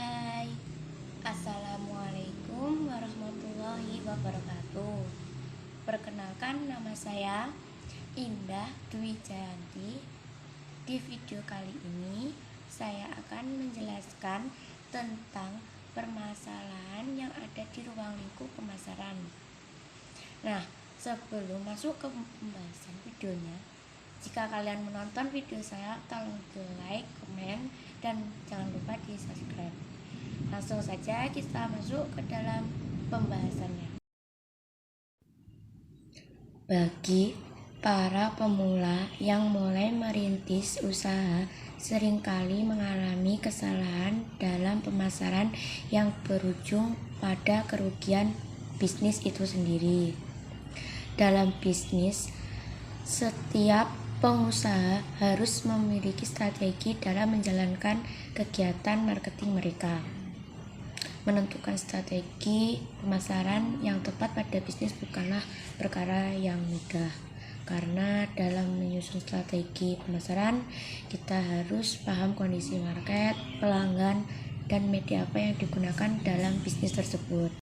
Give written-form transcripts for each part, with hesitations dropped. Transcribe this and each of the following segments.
Hai, Assalamualaikum warahmatullahi wabarakatuh. Perkenalkan, nama saya Indah Dwi Jayanti. Di video kali ini saya akan menjelaskan tentang permasalahan yang ada di ruang lingkup pemasaran. Nah, sebelum masuk ke pembahasan videonya, jika kalian menonton video saya, tolong di like, komen, dan jangan lupa di subscribe. Langsung saja kita masuk ke dalam pembahasannya. Bagi para pemula yang mulai merintis usaha, seringkali mengalami kesalahan dalam pemasaran yang berujung pada kerugian bisnis itu sendiri. Dalam bisnis, setiap pengusaha harus memiliki strategi dalam menjalankan kegiatan marketing mereka. Menentukan strategi pemasaran yang tepat pada bisnis bukanlah perkara yang mudah, karena dalam menyusun strategi pemasaran kita harus paham kondisi market, pelanggan, dan media apa yang digunakan dalam bisnis tersebut.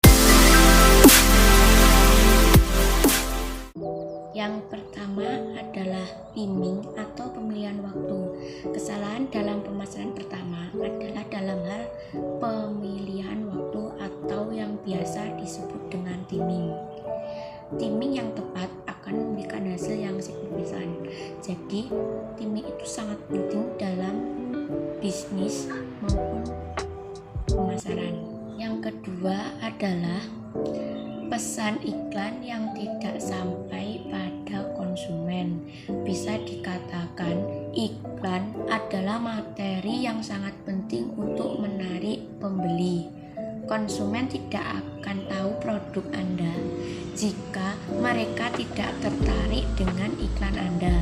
Yang pertama adalah timing atau pemilihan waktu. Kesalahan dalam pemasaran pertama adalah dalam hal pemilihan waktu atau yang biasa disebut dengan timing. Timing yang tepat akan memberikan hasil yang signifikan. Jadi, timing itu sangat penting dalam bisnis maupun pemasaran. Yang kedua adalah pesan iklan yang tidak sampai pada konsumen. Bisa dikatakan iklan adalah materi yang sangat penting untuk menarik pembeli. Konsumen tidak akan tahu produk Anda jika mereka tidak tertarik dengan iklan Anda.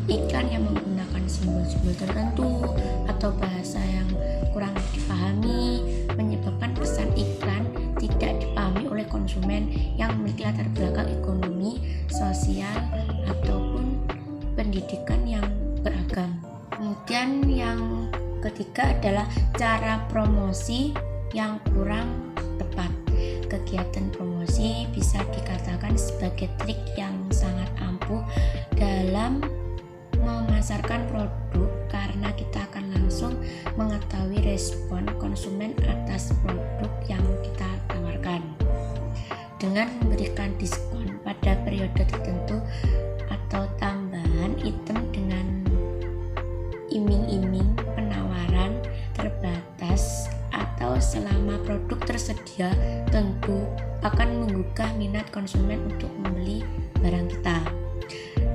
Iklan yang menggunakan simbol-simbol tertentu atau bahasa yang kurang dipahami menyebabkan pesan iklan tidak dipahami oleh konsumen yang memiliki latar belakang ekonomi, sosial, ataupun pendidikan yang beragam. Kemudian yang ketiga adalah cara promosi yang kurang tepat. Kegiatan promosi bisa dikatakan sebagai trik yang sangat ampuh dalam memasarkan produk, karena kita akan langsung mengetahui respon konsumen atas produk yang kita tawarkan. Dengan memberikan diskon pada periode tertentu atau tambahan item dengan iming-iming penawaran terbatas atau selama produk tersedia, tentu akan menggugah minat konsumen untuk membeli barang kita.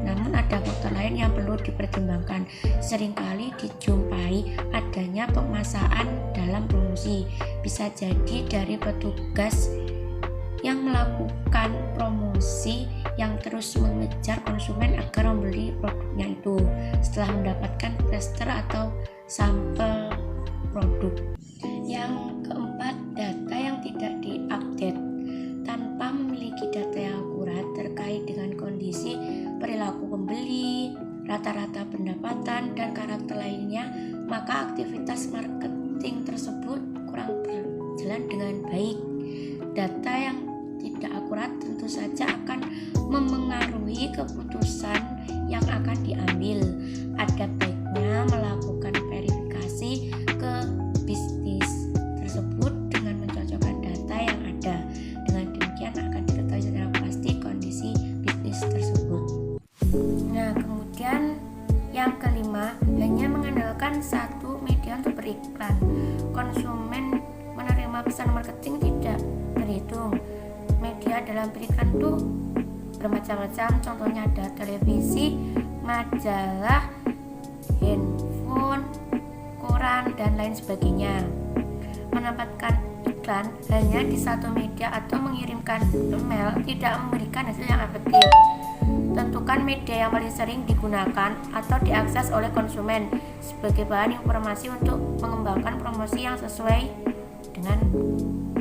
Namun ada faktor lain yang perlu dipertimbangkan. Seringkali dijumpai adanya pemaksaan dalam promosi. Bisa jadi dari petugas yang melakukan promosi yang terus mengejar konsumen agar membeli produknya itu setelah mendapatkan tester atau sampel produk. Yang keempat, data yang tidak diupdate. Tanpa memiliki data yang akurat terkait dengan kondisi perilaku pembeli, rata-rata pendapatan, dan karakter lainnya, maka aktivitas marketing tersebut kurang berjalan dengan baik. Data yang tidak akurat tentu saja akan memengaruhi keputusan yang akan diambil. Ada baiknya melakukan verifikasi ke bisnis tersebut dengan mencocokkan data yang ada. Dengan demikian akan diketahui secara pasti kondisi bisnis tersebut. Nah, kemudian yang kelima, hanya mengandalkan satu media untuk beriklan. Konsumen menerima pesan marketing tidak terhitung. Media dalam beriklan itu bermacam-macam, contohnya ada televisi, majalah, handphone, koran, dan lain sebagainya. Menempatkan iklan hanya di satu media atau mengirimkan email tidak memberikan hasil yang efektif. Tentukan media yang paling sering digunakan atau diakses oleh konsumen sebagai bahan informasi untuk mengembangkan promosi yang sesuai dengan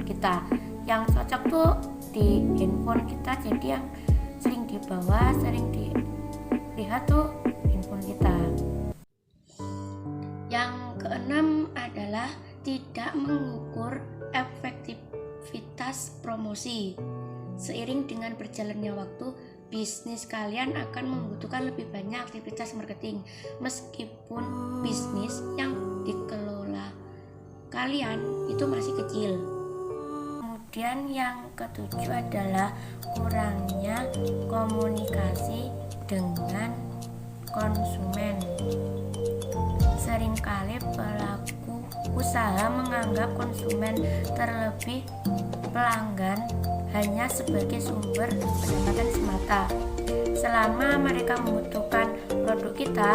kita. Yang cocok tuh di handphone kita, jadi yang sering dibawa, sering dilihat tuh handphone kita. Yang keenam adalah tidak mengukur efektivitas promosi. Seiring dengan berjalannya waktu, bisnis kalian akan membutuhkan lebih banyak aktivitas marketing, meskipun bisnis yang dikelola kalian itu masih kecil. Kemudian yang ketujuh adalah kurangnya komunikasi dengan konsumen. Seringkali pelaku usaha menganggap konsumen, terlebih pelanggan, hanya sebagai sumber pendapatan semata. Selama mereka membutuhkan produk kita,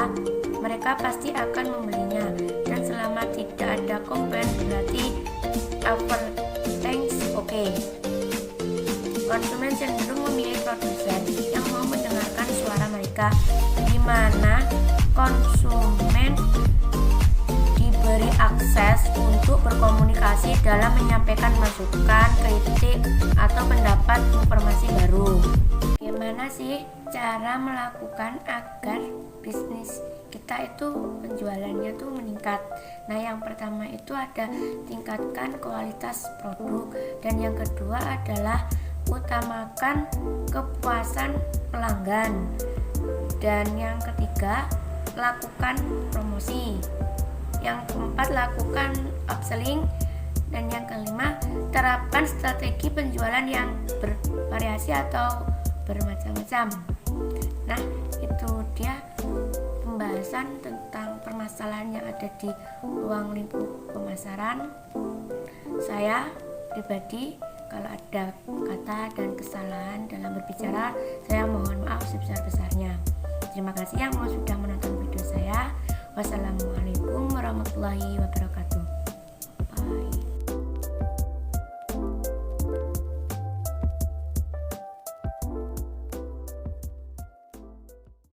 mereka pasti akan membelinya, dan selama tidak ada komplain, berarti everything's okay. Konsumen cenderung memilih produsen yang mau mendengarkan suara mereka, di mana konsumen diberi akses untuk berkomunikasi dalam menyampaikan masukan, kritik, atau pendapat informasi baru. Gimana sih cara melakukan agar bisnis kita itu penjualannya tuh meningkat? Nah, yang pertama itu ada tingkatkan kualitas produk, dan yang kedua adalah utamakan kepuasan pelanggan, dan yang ketiga lakukan promosi, yang keempat lakukan upselling, dan yang kelima terapkan strategi penjualan yang bervariasi atau bermacam-macam. Nah, itu dia pembahasan tentang permasalahan yang ada di ruang lingkup pemasaran. Saya pribadi, kalau ada kata dan kesalahan dalam berbicara, saya mohon maaf sebesar-besarnya. Terima kasih yang sudah menonton video saya. Wassalamualaikum warahmatullahi wabarakatuh.